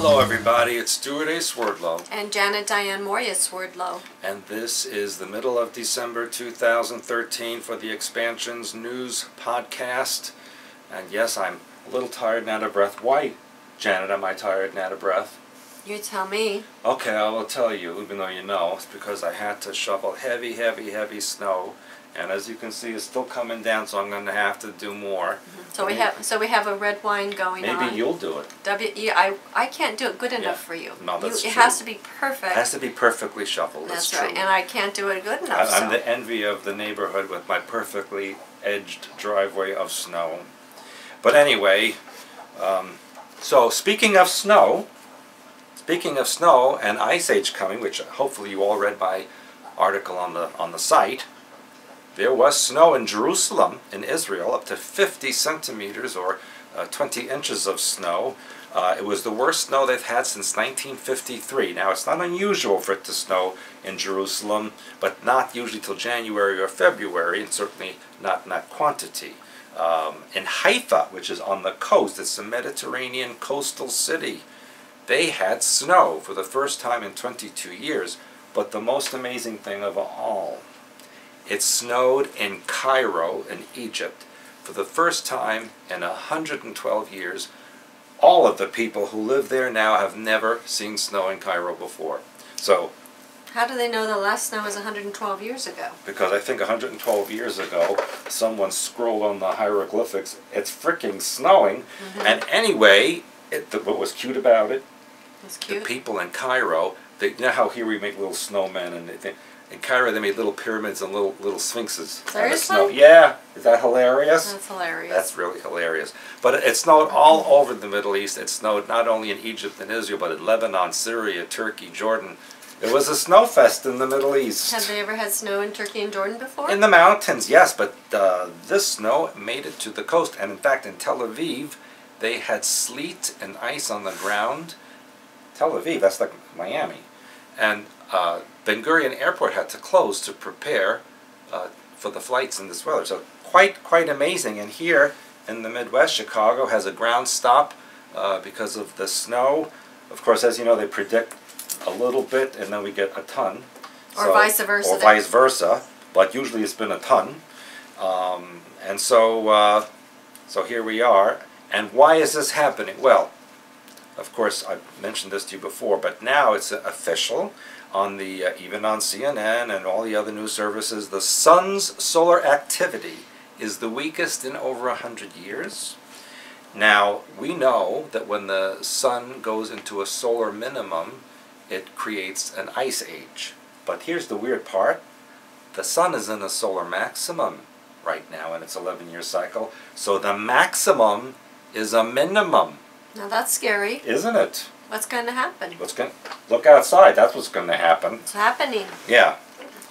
Hello everybody, it's Stewart A. Swerdlow. And Diane Mourglia-Swerdlow. And this is the middle of December 2013 for the Expansions News Podcast. And yes, I'm a little tired and out of breath. Why, Janet, am I tired and out of breath? You tell me. Okay, I will tell you, even though you know. It's because I had to shovel heavy snow. And as you can see, it's still coming down, so I'm going to have to do more. Mm-hmm. So we have a red wine going on. Maybe you'll do it. I can't do it good enough for you. No, that's true. It has to be perfect. It has to be perfectly shuffled. That's true. right, and I can't do it good enough. I'm the envy of the neighborhood with my perfectly edged driveway of snow. But anyway, so speaking of snow and ice age coming, which hopefully you all read my article on the site. There was snow in Jerusalem, in Israel, up to 50 centimeters or 20 inches of snow. It was the worst snow they've had since 1953. Now, it's not unusual for it to snow in Jerusalem, but not usually till January or February, and certainly not in that quantity. In Haifa, which is on the coast, it's a Mediterranean coastal city, they had snow for the first time in 22 years. But the most amazing thing of all, it snowed in Cairo, in Egypt, for the first time in 112 years. All of the people who live there now have never seen snow in Cairo before. So, how do they know the last snow was 112 years ago? Because I think 112 years ago, someone scrolled on the hieroglyphics, it's freaking snowing. Mm-hmm. And anyway, what was cute about it, the people in Cairo, you know how here we make little snowmen, and in Cairo they made little pyramids and little sphinxes. Seriously? Yeah, is that hilarious? That's hilarious. That's really hilarious. But it snowed all over the Middle East. It snowed not only in Egypt and Israel, but in Lebanon, Syria, Turkey, Jordan. It was a snow fest in the Middle East. Have they ever had snow in Turkey and Jordan before? In the mountains, yes, but this snow made it to the coast. And in fact, in Tel Aviv, they had sleet and ice on the ground. Tel Aviv, that's like Miami. And Ben Gurion Airport had to close to prepare for the flights in this weather. So quite amazing. And here in the Midwest, Chicago has a ground stop because of the snow. Of course, as you know, they predict a little bit and then we get a ton. Or vice versa. Or vice versa. But usually it's been a ton. And so here we are. And why is this happening? Well, of course, I've mentioned this to you before, but now it's official on the even on CNN and all the other news services. The sun's solar activity is the weakest in over 100 years. Now, we know that when the sun goes into a solar minimum, it creates an ice age. But here's the weird part. The sun is in a solar maximum right now in its 11-year cycle, so the maximum is a minimum. Now that's scary. Isn't it? What's going to happen? Look outside. That's what's going to happen. It's happening. Yeah.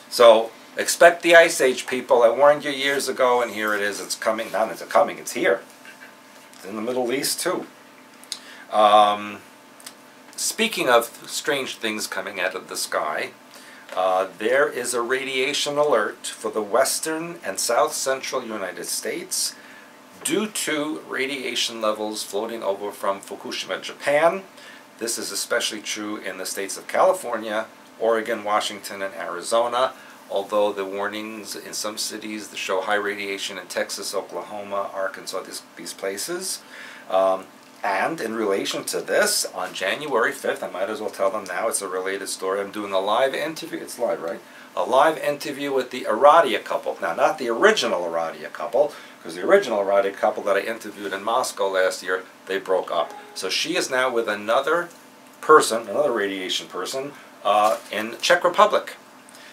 So expect the ice age, people. I warned you years ago, and here it is. It's coming. Not it's coming. It's here. It's in the Middle East too. Speaking of strange things coming out of the sky, there is a radiation alert for the western and south central United States, due to radiation levels floating over from Fukushima, Japan. This is especially true in the states of California, Oregon, Washington, and Arizona, although the warnings in some cities show high radiation in Texas, Oklahoma, Arkansas, these places. And in relation to this, on January 5th, I might as well tell them now, it's a related story, I'm doing a live interview, it's live, right? A live interview with the Aradia couple. Now, not the original Aradia couple, because the original Aradia couple that I interviewed in Moscow last year, they broke up. So she is now with another person, another radiation person, in Czech Republic.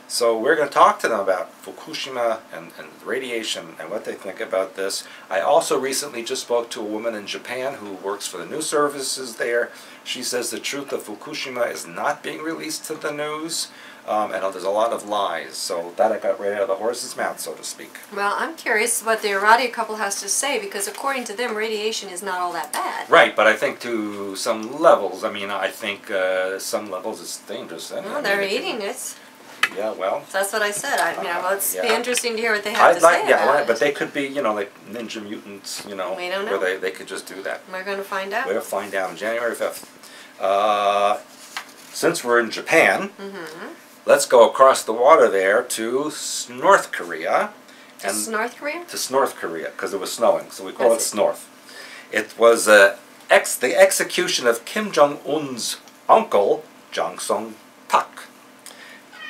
So we're going to talk to them about Fukushima and radiation and what they think about this. I also recently just spoke to a woman in Japan who works for the news services there. She says the truth of Fukushima is not being released to the news. And there's a lot of lies, so that I got right out of the horse's mouth, so to speak. Well, I'm curious what the Aradia couple has to say, because according to them, radiation is not all that bad. Right, but I think to some levels, I think some levels it's dangerous. Well, they're eating it. Yeah, well. So that's what I said. Well, it's be interesting to hear what they have to say about it. But they could be, like Ninja Mutants, We don't know. where they could just do that. We're going to find out. We'll find out on January 5th. since we're in Japan, let's go across the water there to North Korea. To North Korea? To North Korea, because it was snowing, so we call it Snorth. It was the execution of Kim Jong-un's uncle, Jang Song-tak,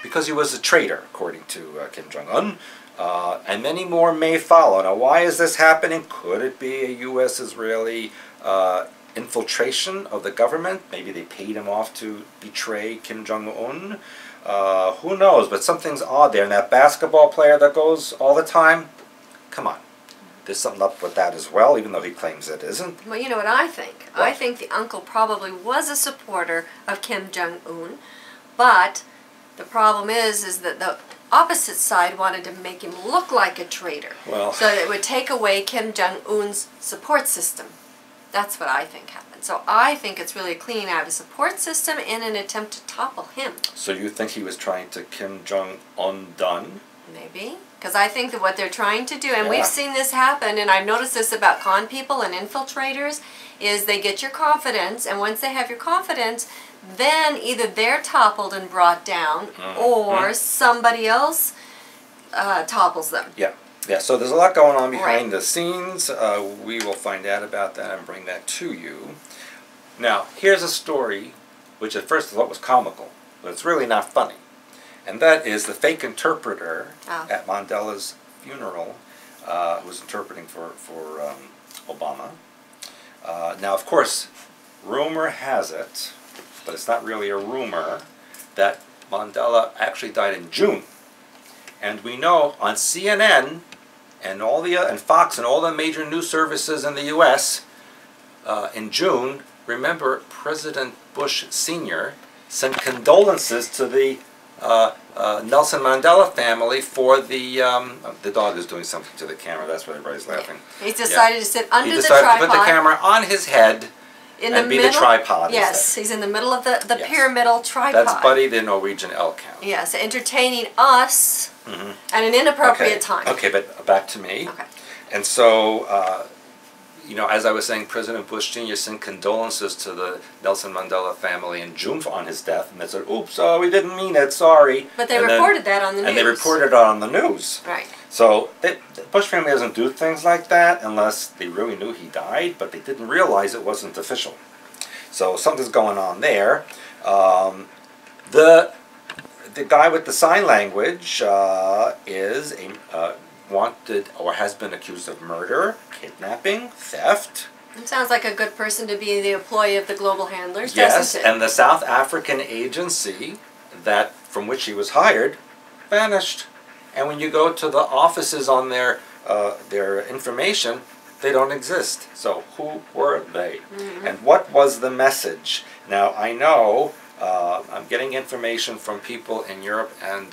because he was a traitor, according to Kim Jong-un. And many more may follow. Now, why is this happening? Could it be a U.S.-Israeli infiltration of the government? Maybe they paid him off to betray Kim Jong-un. Who knows? But something's odd there. And that basketball player that goes all the time, come on. There's something up with that as well, even though he claims it isn't. Well, you know what I think? What? I think the uncle probably was a supporter of Kim Jong-un, but the problem is that the opposite side wanted to make him look like a traitor. Well, so that it would take away Kim Jong-un's support system. That's what I think happened. So I think it's really cleaning out a support system in an attempt to topple him. so you think he was trying to Kim Jong-un done? Maybe. Because I think that what they're trying to do, and Yeah. we've seen this happen, and I've noticed this about con people and infiltrators, is they get your confidence, and once they have your confidence, then either they're toppled and brought down, or somebody else topples them. Yeah. Yeah, so there's a lot going on behind the scenes. We will find out about that and bring that to you. Now, here's a story which at first I thought was comical, but it's really not funny. And that is the fake interpreter at Mandela's funeral, who was interpreting for Obama. Now, of course, rumor has it, but it's not really a rumor, that Mandela actually died in June. And we know on CNN and and Fox and all the major news services in the U.S. In June, remember President Bush Sr. sent condolences to the Nelson Mandela family for the dog is doing something to the camera. That's why everybody's laughing. He's decided to sit under he the decided tripod. to put the camera on his head and be the tripod. Yes, he's in the middle of the pyramidal tripod. That's Buddy the Norwegian elk hound. Yes, entertaining us at an inappropriate time. Okay, but back to me. Okay. And so, you know, as I was saying, President Bush Sr. sent condolences to the Nelson Mandela family in June on his death, and they said, oops, we didn't mean it, sorry. But they reported that on the news. And they reported it on the news. Right. So, the Bush family doesn't do things like that unless they really knew he died, but they didn't realize it wasn't official. So, something's going on there. The guy with the sign language is wanted or has been accused of murder, kidnapping, theft. It sounds like a good person to be the employee of the global handlers, Yes, doesn't it? and the South African agency from which he was hired vanished. And when you go to the offices on their information, they don't exist. So who were they? And what was the message? Now, I know I'm getting information from people in Europe and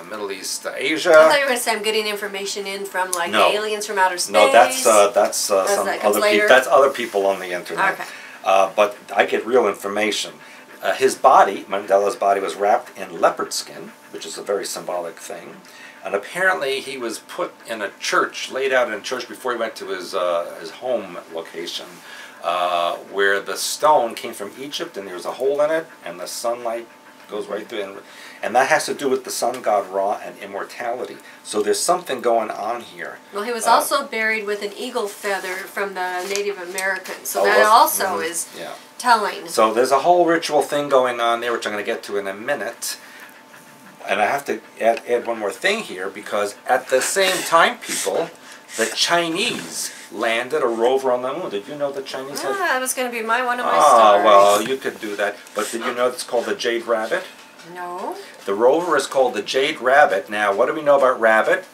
Middle East, Asia. I thought you were going to say I'm getting information in from like aliens from outer space. No, that's some other people. That's other people on the internet. Okay. But I get real information. His body, Mandela's body, was wrapped in leopard skin, which is a very symbolic thing. And apparently he was put in a church, laid out in a church before he went to his home location, where the stone came from Egypt and there was a hole in it and the sunlight goes right through. And that has to do with the sun god Ra and immortality. So there's something going on here. Well, he was also buried with an eagle feather from the Native Americans. So that also is telling. So there's a whole ritual thing going on there, which I'm going to get to in a minute. And I have to add one more thing here, because at the same time, people, the Chinese landed a rover on the moon. Did you know the Chinese had... that was going to be one of my stories. Well, you could do that. But did you know it's called the Jade Rabbit? No. The rover is called the Jade Rabbit. Now, what do we know about Rabbit?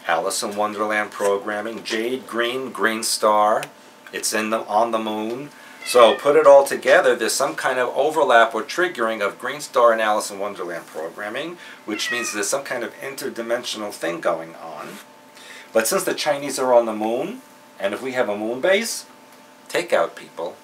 Alice in Wonderland programming. Jade, green star. It's on the moon. So put it all together, there's some kind of overlap or triggering of Green Star and Alice in Wonderland programming, which means there's some kind of interdimensional thing going on. But since the Chinese are on the moon, and if we have a moon base, takeout people.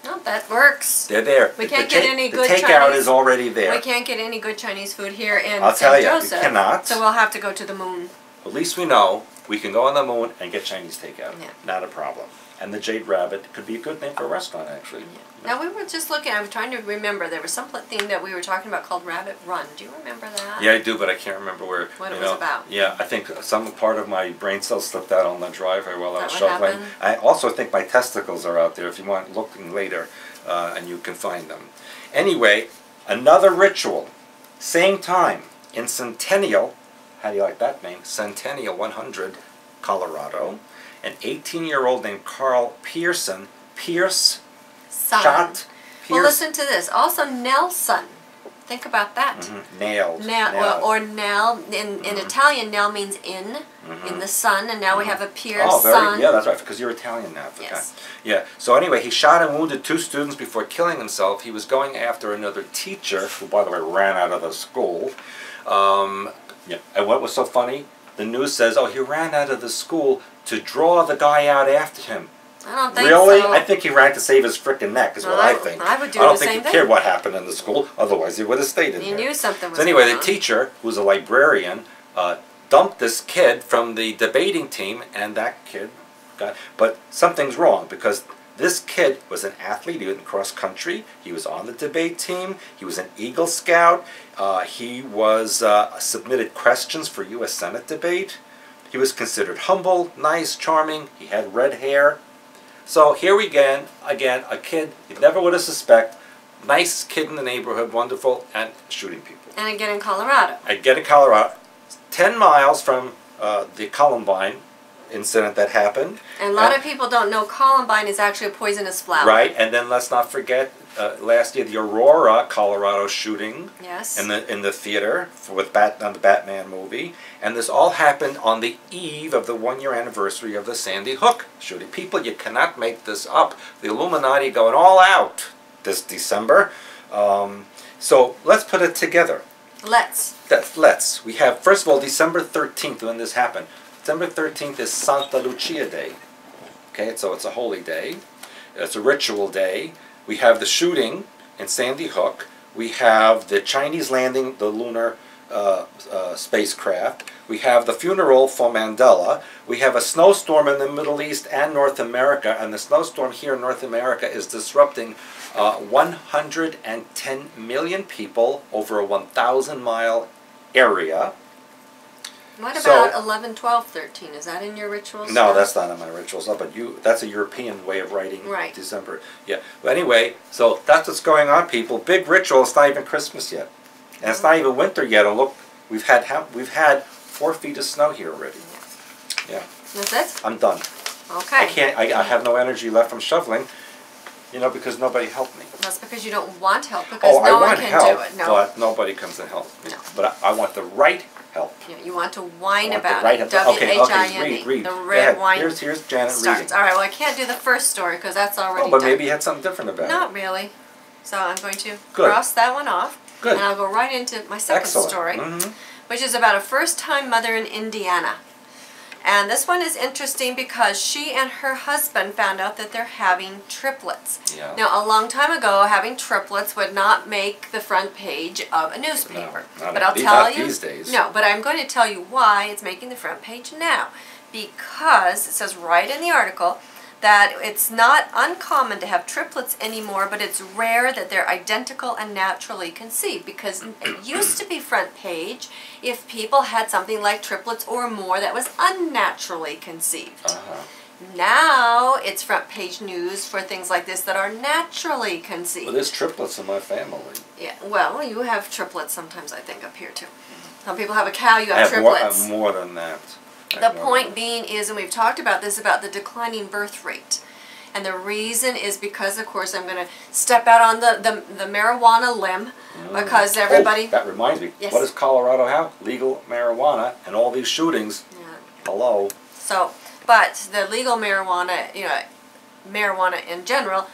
No, that works. They're there. We can't get any good Chinese. The takeout is already there. We can't get any good Chinese food here in I'll tell St. you, Joseph. you cannot. So we'll have to go to the moon. At least we know we can go on the moon and get Chinese takeout. Yeah. Not a problem. And the Jade Rabbit could be a good name for a restaurant, actually. Yeah. Now, we were just looking, I was trying to remember, there was something that we were talking about called Rabbit Run. Do you remember that? Yeah, I do, but I can't remember what it was about. Yeah, I think some part of my brain cells slipped out on the driveway while I was Is that what shoveling. I also think my testicles are out there if you want looking later, and you can find them. Anyway, another ritual. Same time, in Centennial, how do you like that name? Centennial 100, Colorado. An 18-year-old named Carl Pierce shot. Well, listen to this. Also, Nelson. Think about that. Mm-hmm. Nailed. Or Nell. In Italian, Nell means in the sun, and now we have a Pierce son. Yeah, that's right, because you're Italian now. Yes. Yeah, so anyway, he shot and wounded 2 students before killing himself. He was going after another teacher, who, by the way, ran out of the school. Yeah. And what was so funny? The news says, oh, he ran out of the school to draw the guy out after him. I don't think really? so. I think he ran to save his frickin' neck, is what I think. I would do the same thing. I don't think he cared what happened in the school, otherwise he would have stayed in there. He knew something was So anyway, going the on. teacher, who's a librarian, dumped this kid from the debating team, and that kid got... But something's wrong, because this kid was an athlete. He was in cross country. He was on the debate team. He was an Eagle Scout. He was submitted questions for U.S. Senate debate. He was considered humble, nice, charming. He had red hair. So here we again, a kid you never would have suspected, nice kid in the neighborhood, wonderful, and shooting people. And again in Colorado. Again in Colorado, 10 miles from the Columbine incident that happened. And a lot of people don't know Columbine is actually a poisonous flower. Right, and then let's not forget last year the Aurora, Colorado shooting. Yes. In the theater on the Batman movie, and this all happened on the eve of the 1-year anniversary of the Sandy Hook shooting. People, you cannot make this up. The Illuminati going all out this December. So let's put it together. Let's. We have, first of all, December 13th when this happened. December 13th is Santa Lucia Day. Okay, so it's a holy day. It's a ritual day. We have the shooting in Sandy Hook. We have the Chinese landing the lunar spacecraft. We have the funeral for Mandela. We have a snowstorm in the Middle East and North America, and the snowstorm here in North America is disrupting 110 million people over a 1,000-mile area. What about 11, 12, 13? Is that in your rituals? No, that's not in my rituals. No, but that's a European way of writing December. Yeah. But anyway, so that's what's going on, people. Big ritual. It's not even Christmas yet, and it's not even winter yet. And look, we've had 4 feet of snow here already. Yeah. That's it. I'm done. Okay. I have no energy left from shoveling. You know, because nobody helped me. That's because you don't want help, because no one can do it. No. But nobody comes and helps me. No. But I want the right help. Yeah, you want to whine about right it. W-H-I-N-E. Read. The red wine. Here's Janet starts. reading. All right, well, I can't do the first story because that's already but done. maybe you had something different about it. Not really. So I'm going to cross that one off. Good. And I'll go right into my second story, which is about a first-time mother in Indiana. And this one is interesting because she and her husband found out that they're having triplets. Yeah. Now, a long time ago, having triplets would not make the front page of a newspaper. No, but I'll tell you, these days. No, but I'm going to tell you why it's making the front page now. Because it says right in the article that it's not uncommon to have triplets anymore, but it's rare that they're identical and naturally conceived, because it used to be front page if people had something like triplets or more that was unnaturally conceived. Now it's front page news for things like this that are naturally conceived. Well, there's triplets in my family. Yeah, well, you have triplets sometimes, I think, up here too. Some people have a cow, you have triplets. I have more than that. The point being is, and we've talked about this, about the declining birth rate. And the reason is because, of course, I'm going to step out on the marijuana limb, because everybody... Oh, that reminds me. Yes. What does Colorado have? Legal marijuana and all these shootings. Yeah. Hello. So, but the legal marijuana, marijuana in general,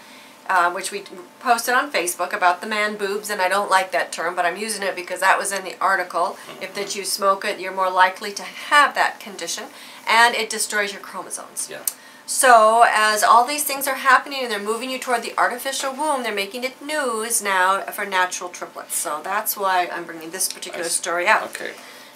which we posted on Facebook about the man boobs, and I don't like that term, but I'm using it because that was in the article. If that you smoke it, you're more likely to have that condition, and it destroys your chromosomes. Yeah. So as all these things are happening and they're moving you toward the artificial womb, they're making it news now for natural triplets. So that's why I'm bringing this particular story out. Okay.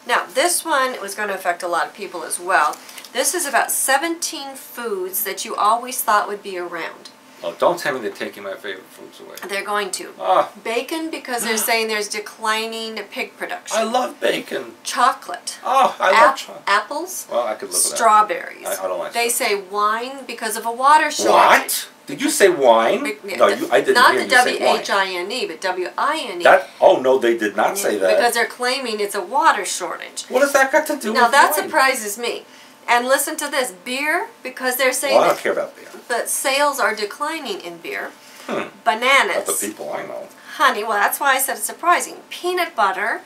Now, this one was going to affect a lot of people as well. This is about 17 foods that you always thought would be around. Oh, don't tell me they're taking my favorite foods away. They're going to. Ah. Bacon, because they're saying there's declining pig production. I love bacon. Chocolate. Oh, I love chocolate. Apples. Well, I could live with that. Strawberries. I don't like They say wine because of a water shortage. What? Did you say wine? No, I didn't not hear the you say wine. W-H-I-N-E, but W-I-N-E. Oh, no, they did not say that. Because they're claiming it's a water shortage. What does that got to do with Now, that wine? surprises me. And listen to this. Beer, because they're saying Well, I don't care about beer. that sales are declining in beer. Not Bananas. the people I know. Honey, well, that's why I said it's surprising. Peanut butter.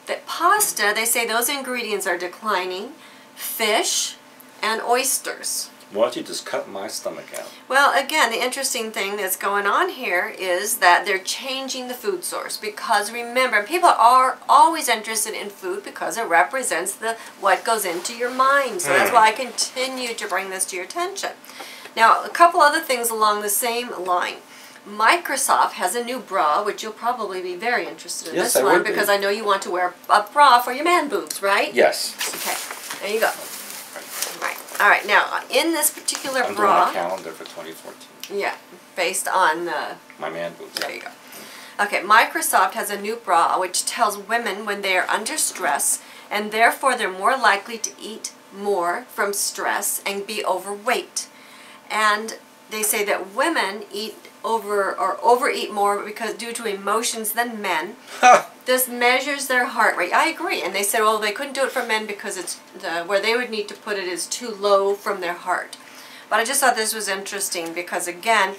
The pasta, they say those ingredients are declining. Fish and oysters. Why don't you just cut my stomach out? Well, again, the interesting thing that's going on here is that they're changing the food source because remember, people are always interested in food because it represents what goes into your mind. So that's why I continue to bring this to your attention. Now, a couple other things along the same line. Microsoft has a new bra, which you'll probably be very interested in this one because I know you want to wear a bra for your man boobs, right? Yes. Okay, there you go. Right. All right. Now, in this particular I'm bra, doing a calendar for 2014. Yeah, based on my man boobs. There you go. Okay, Microsoft has a new bra which tells women when they are under stress, and therefore they're more likely to eat more from stress and be overweight. And they say that women overeat more because due to emotions than men. This measures their heart rate. I agree. And they said, well, they couldn't do it for men because it's where they would need to put it is too low from their heart. But I just thought this was interesting because, again,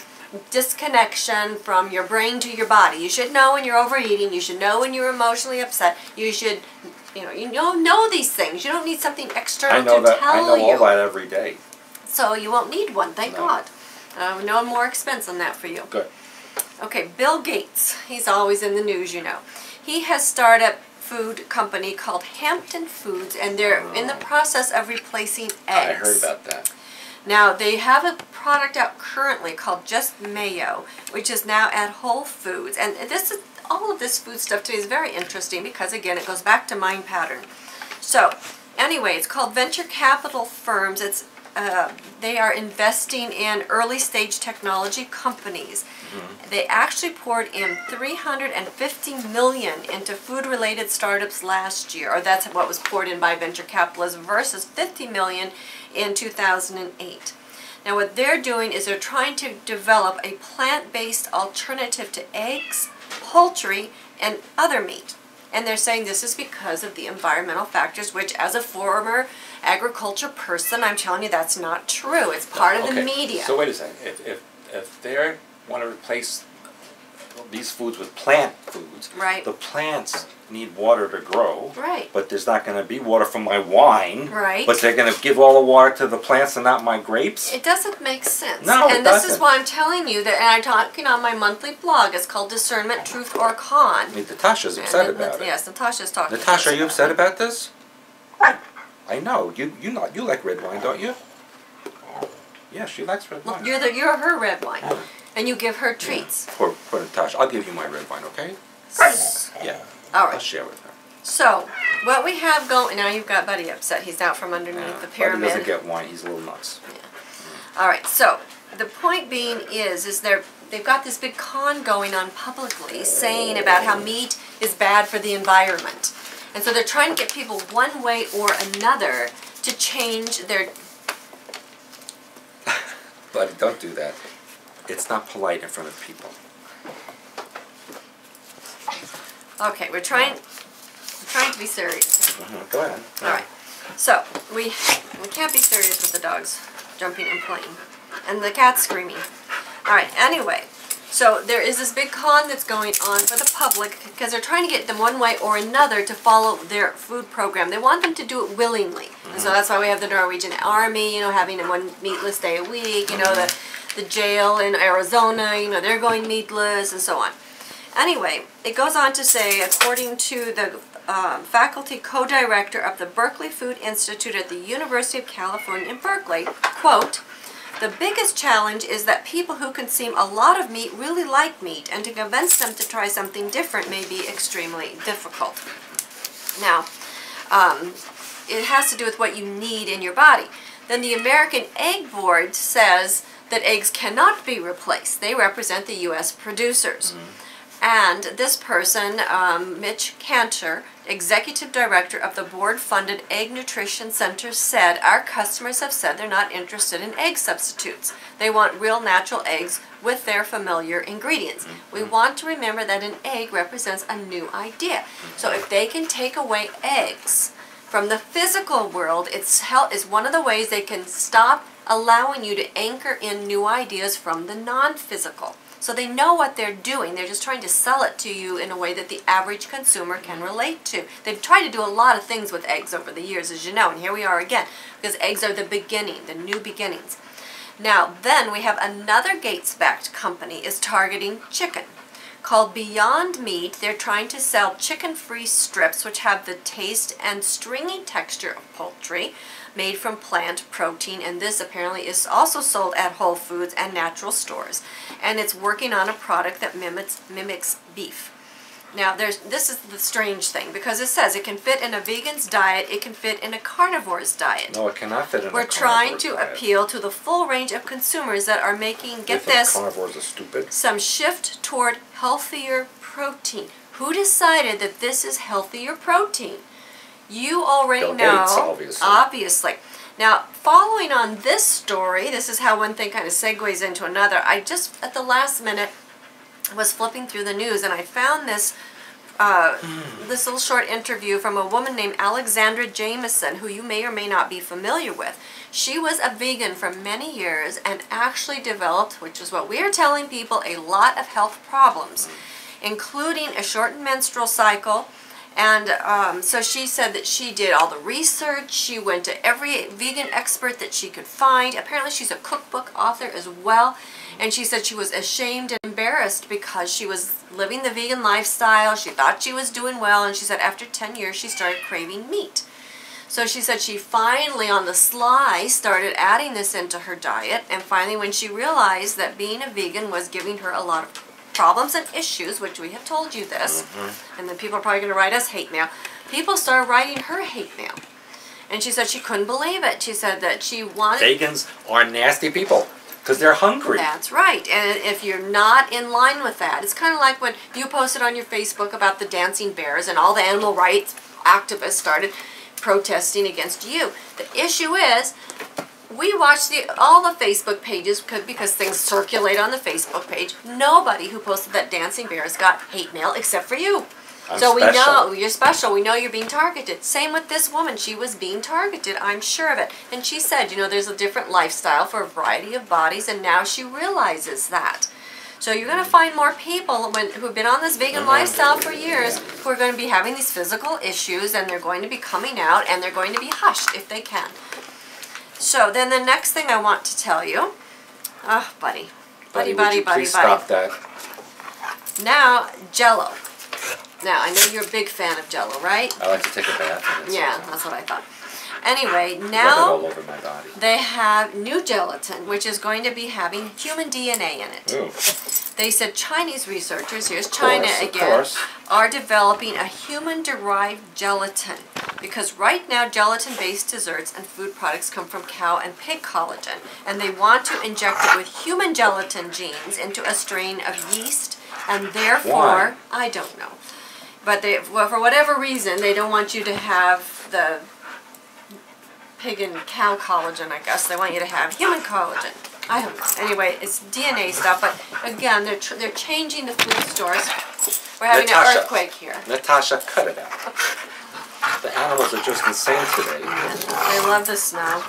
disconnection from your brain to your body. You should know when you're overeating. You should know when you're emotionally upset. You should, you know these things. You don't need something external to tell you. I know all that every day. So you won't need one, thank God. No more expense on that for you. Good. Okay, Bill Gates. He's always in the news, you know. He has started a food company called Hampton Foods, and they're in the process of replacing eggs. I heard about that. Now, they have a product out currently called Just Mayo, which is now at Whole Foods. And all of this food stuff to me is very interesting because, again, it goes back to mind pattern. So, anyway, it's called Venture Capital Firms. They are investing in early stage technology companies. They actually poured in $350 million into food-related startups last year, or that's what was poured in by venture capitalists versus $50 million in 2008. Now what they're doing is they're trying to develop a plant-based alternative to eggs, poultry, and other meat. And they're saying this is because of the environmental factors, which as a former agriculture person, I'm telling you that's not true. It's part of the media. So wait a second. If they want to replace these foods with plant foods, right. The plants need water to grow, right. But there's not going to be water from my wine, right. But they're going to give all the water to the plants and not my grapes? It doesn't make sense. No, and this is why I'm telling you that, and I'm talking on my monthly blog, it's called Discernment, Truth, or Con. I mean, Natasha's upset about it. Yes, Natasha's talking about it. Natasha, are you upset about this? I know. You like red wine, don't you? Yeah, she likes red wine. Well, you're her red wine. And you give her treats. For Natasha. I'll give you my red wine, okay? Yeah. All right. I'll share with her. So, what we have going... Now you've got Buddy upset. He's out from underneath the pyramid. Buddy doesn't get wine. He's a little nuts. Yeah. All right. So, the point being is they've got this big con going on publicly saying about how meat is bad for the environment. And so they're trying to get people one way or another to change their... Buddy, don't do that. It's not polite in front of people. Okay, we're trying to be serious. Go ahead. All right. So, we can't be serious with the dogs jumping and playing. And the cat's screaming. All right, anyway. So, there is this big con that's going on for the public because they're trying to get them one way or another to follow their food program. They want them to do it willingly. And so that's why we have the Norwegian Army, having one meatless day a week, the jail in Arizona, they're going meatless and so on. Anyway, it goes on to say, according to the faculty co-director of the Berkeley Food Institute at the University of California in Berkeley, quote, "The biggest challenge is that people who consume a lot of meat really like meat, and to convince them to try something different may be extremely difficult." Now, it has to do with what you need in your body. Then the American Egg Board says that eggs cannot be replaced. They represent the U.S. producers. And this person, Mitch Cantor, executive director of the board-funded Egg Nutrition Center, said, our customers have said they're not interested in egg substitutes. They want real natural eggs with their familiar ingredients. We want to remember that an egg represents a new idea. So if they can take away eggs from the physical world, it's one of the ways they can stop allowing you to anchor in new ideas from the non-physical. So they know what they're doing. They're just trying to sell it to you in a way that the average consumer can relate to. They've tried to do a lot of things with eggs over the years, as you know, and here we are again, because eggs are the beginning, the new beginnings. Now, then we have another Gates-backed company is targeting chicken. Called Beyond Meat. They're trying to sell chicken-free strips which have the taste and stringy texture of poultry, made from plant protein, and this apparently is also sold at Whole Foods and natural stores. And it's working on a product that mimics beef. Now, this is the strange thing, because it says it can fit in a vegan's diet, it can fit in a carnivore's diet. No, it cannot fit in a carnivore's diet. We're trying to appeal to the full range of consumers that are making, get this, carnivores are stupid. Some shift toward healthier protein. Who decided that this is healthier protein? You already Bill know, Gates, obviously. Now, following on this story, this is how one thing kind of segues into another. I just, at the last minute, was flipping through the news, and I found this this little short interview from a woman named Alexandra Jameson, who you may or may not be familiar with. She was a vegan for many years and actually developed, which is what we are telling people, a lot of health problems, including a shortened menstrual cycle. And so she said that she did all the research. She went to every vegan expert that she could find. Apparently she's a cookbook author as well. And she said she was ashamed and embarrassed because she was living the vegan lifestyle. She thought she was doing well. And she said after 10 years she started craving meat. So she said she finally on the sly started adding this into her diet. And finally when she realized that being a vegan was giving her a lot of problems and issues, which we have told you this, and then people are probably going to write us hate mail. People started writing her hate mail. And she said she couldn't believe it. She said that she wanted... Vegans are nasty people because they're hungry. That's right. And if you're not in line with that, it's kind of like when you posted on your Facebook about the dancing bears and all the animal rights activists started protesting against you. The issue is... we watch all the Facebook pages because things circulate on the Facebook page. Nobody who posted that dancing bears got hate mail except for you. So we know you're special. We know you're being targeted. Same with this woman. She was being targeted. I'm sure of it. And she said, you know, there's a different lifestyle for a variety of bodies, and now she realizes that. So you're going to find more people who've been on this vegan lifestyle for years who are going to be having these physical issues, and they're going to be coming out, and they're going to be hushed if they can. So then the next thing I want to tell you, oh, buddy. Please stop that. Now, Jell-O. Now, I know you're a big fan of Jell-O, right? I like to take a bath in it. Yeah, that's what I thought. Anyway, now all over my body. They have new gelatin, which is going to be having human DNA in it. Ooh. They said Chinese researchers, here's China again, are developing a human-derived gelatin. Because right now, gelatin-based desserts and food products come from cow and pig collagen. And they want to inject it with human gelatin genes into a strain of yeast. And therefore, I don't know. But well, for whatever reason, they don't want you to have the pig and cow collagen, I guess. They want you to have human collagen. I don't know. Anyway, it's DNA stuff, but again, they're changing the food stores. We're having an earthquake here. Natasha, cut it out. The animals are just insane today. They love the snow.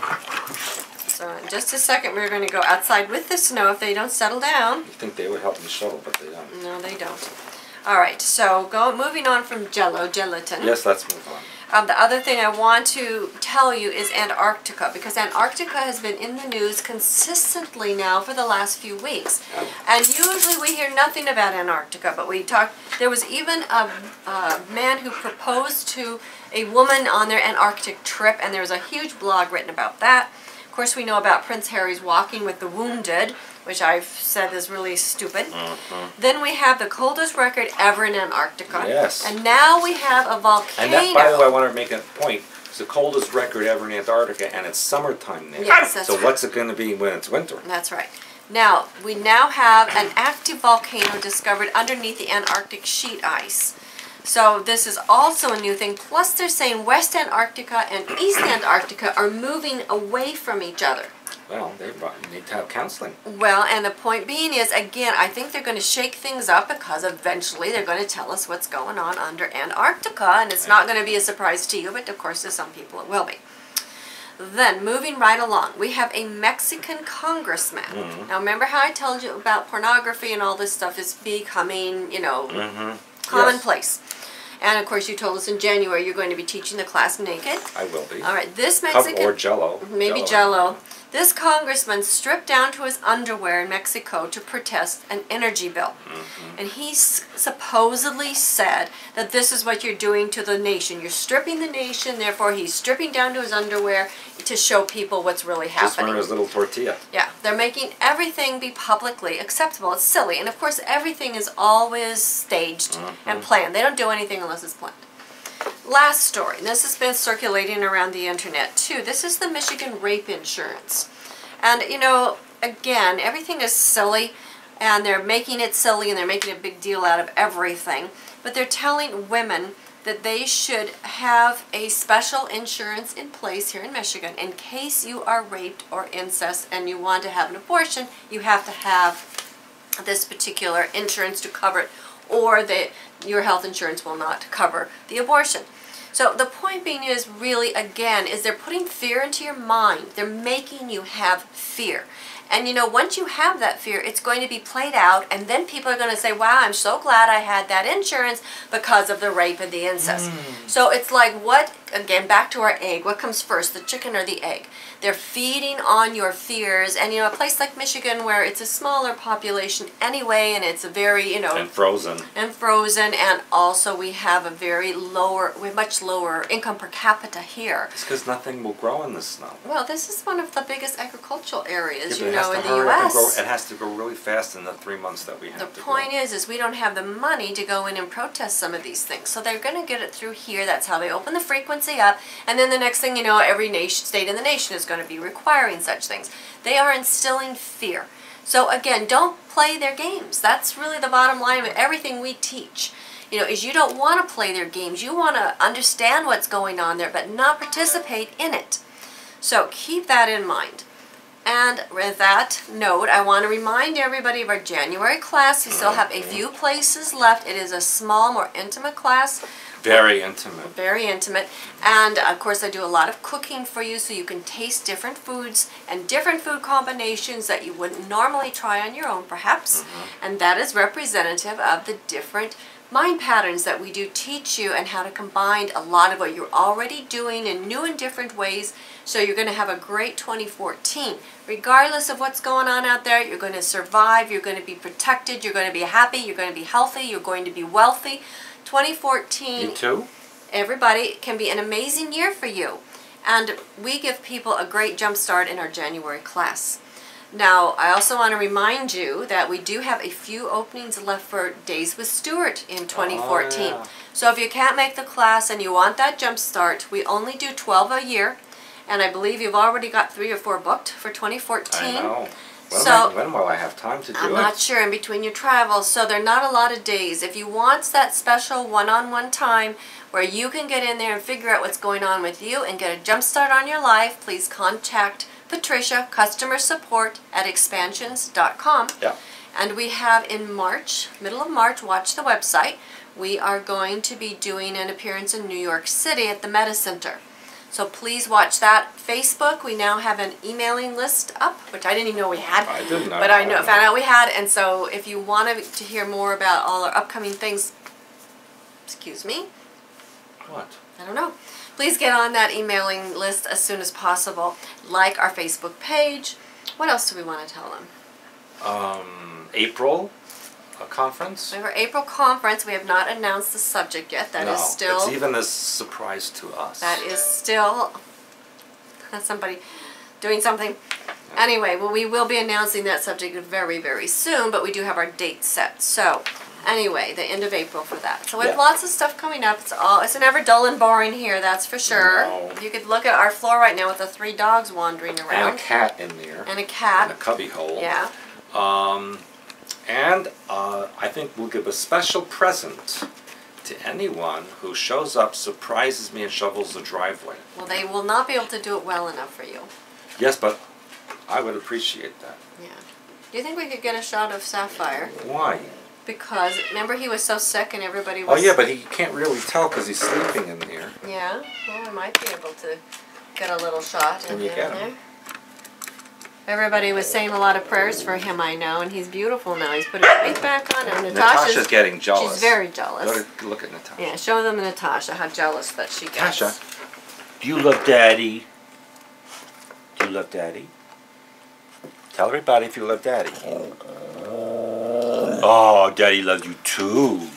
So in just a second, we're going to go outside with the snow if they don't settle down. You think they would help me shovel, but they don't. No, they don't. All right, so moving on from gelatin. Yes, let's move on. The other thing I want to tell you is Antarctica, because Antarctica has been in the news consistently now for the last few weeks. And usually we hear nothing about Antarctica, but there was even a man who proposed to a woman on their Antarctic trip, and there was a huge blog written about that. Of course, we know about Prince Harry's walking with the wounded, which I've said is really stupid. Then we have the coldest record ever in Antarctica. Yes. And now we have a volcano. And that, by the way, I want to make a point. It's the coldest record ever in Antarctica, and it's summertime there. Yes, that's so right. what's it going to be when it's winter? That's right. Now, we now have an active volcano discovered underneath the Antarctic sheet ice. So this is also a new thing. Plus, they're saying West Antarctica and East Antarctica are moving away from each other. Well, they need to have counseling. Well, and the point being is, again, I think they're going to shake things up because eventually they're going to tell us what's going on under Antarctica, and it's not going to be a surprise to you, but of course to some people it will be. Then, moving right along, we have a Mexican congressman. Now, remember how I told you about pornography and all this stuff is becoming, you know, commonplace. Yes. And, of course, you told us in January you're going to be teaching the class naked. I will be. All right, this Mexican... Or Jello. Maybe Jello. This congressman stripped down to his underwear in Mexico to protest an energy bill. And he supposedly said that this is what you're doing to the nation. You're stripping the nation, therefore he's stripping down to his underwear to show people what's really happening. Just wearing his little tortilla. Yeah, they're making everything be publicly acceptable. It's silly. And of course everything is always staged and planned. They don't do anything unless it's planned. Last story. This has been circulating around the internet too. This is the Michigan rape insurance. And you know, again, everything is silly and they're making it silly and they're making a big deal out of everything. But they're telling women that they should have a special insurance in place here in Michigan in case you are raped or incest and you want to have an abortion. You have to have this particular insurance to cover it, or your health insurance will not cover the abortion. So the point being is really, again, is they're putting fear into your mind. They're making you have fear. And you know, once you have that fear, it's going to be played out, and then people are going to say, wow, I'm so glad I had that insurance because of the rape and the incest. So it's like, what, again, back to our egg, what comes first, the chicken or the egg? They're feeding on your fears, and you know, a place like Michigan where it's a smaller population anyway, and it's a very, you know... And frozen. And frozen, and also we have a very lower, we have much lower income per capita here. It's because nothing will grow in the snow. Well, this is one of the biggest agricultural areas, Yeah, you know, in the U.S. It has to grow really fast in the 3 months that we have to grow. The point is we don't have the money to go in and protest some of these things. So they're going to get it through here. That's how they open the frequency up. And then the next thing you know, every nation, state in the nation is going to be requiring such things. They are instilling fear. So again, don't play their games. That's really the bottom line of everything we teach. You know, is you don't want to play their games. You want to understand what's going on there, but not participate in it. So keep that in mind. And with that note, I want to remind everybody of our January class. We still have a few places left. It is a small, more intimate class. Very intimate. Very intimate. And of course I do a lot of cooking for you so you can taste different foods and different food combinations that you wouldn't normally try on your own perhaps. And that is representative of the different mind patterns that we do teach you and how to combine a lot of what you're already doing in new and different ways. So you're going to have a great 2014. Regardless of what's going on out there, you're going to survive, you're going to be protected, you're going to be happy, you're going to be healthy, you're going to be wealthy. 2014, you too? Everybody, can be an amazing year for you. And we give people a great jump start in our January class. Now, I also want to remind you that we do have a few openings left for Days with Stewart in 2014. Oh, yeah. So if you can't make the class and you want that jump start, we only do 12 a year. And I believe you've already got 3 or 4 booked for 2014. I know. When will I have time to do it? I'm not sure, in between your travels, so there are not a lot of days. If you want that special one-on-one time where you can get in there and figure out what's going on with you and get a jump start on your life, please contact Patricia, customer support at expansions.com. Yeah. And we have in March, middle of March, watch the website, we are going to be doing an appearance in New York City at the Meta Center. So please watch that. Facebook, we now have an emailing list up, which I didn't even know we had. I didn't know. But I found out we had, and so if you want to hear more about all our upcoming things, excuse me? What? I don't know. Please get on that emailing list as soon as possible. Like our Facebook page. What else do we want to tell them? April. A conference? We have our April conference. We have not announced the subject yet. That is still... it's even a surprise to us. That is still... Somebody doing something. Anyway, well, we will be announcing that subject very, very soon, but we do have our date set. So, anyway, the end of April for that. So we have lots of stuff coming up. It's never dull and boring here, that's for sure. No. You could look at our floor right now with the 3 dogs wandering around. And a cat in there. And a cat. In a cubby hole. Yeah. And I think we'll give a special present to anyone who shows up, surprises me, and shovels the driveway. Well, they will not be able to do it well enough for you. Yes, but I would appreciate that. Yeah. Do you think we could get a shot of Sapphire? Why? Because, remember he was so sick and everybody was... Oh yeah, but he can't really tell because he's sleeping in here. Yeah, well, we might be able to get a little shot in there. Everybody was saying a lot of prayers for him, I know, and he's beautiful now. He's put it right back on him. Natasha's getting jealous. She's very jealous. Go to look at Natasha. Yeah, show them Natasha how jealous that she gets. Natasha, do you love Daddy? Do you love Daddy? Tell everybody if you love Daddy. Oh, Daddy loves you too.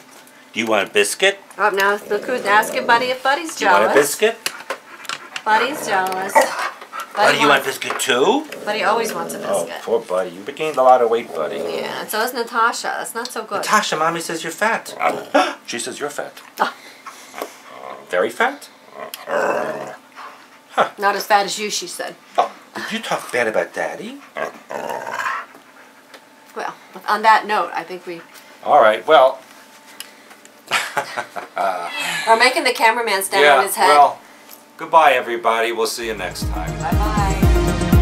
Do you want a biscuit? Oh, now look who's asking Buddy if Buddy's jealous. Do you want a biscuit? Buddy's jealous. Buddy, you want a biscuit too? Buddy always wants a biscuit. Oh, poor Buddy. You gained a lot of weight, Buddy. Yeah, and so is Natasha. That's not so good. Natasha, Mommy says you're fat. She says you're fat. Oh. Very fat? Huh. Not as fat as you, she said. Oh, did you talk bad about Daddy? Well, on that note, I think we... All right, well... We're making the cameraman stand on his head. Well, goodbye, everybody. We'll see you next time. Bye-bye.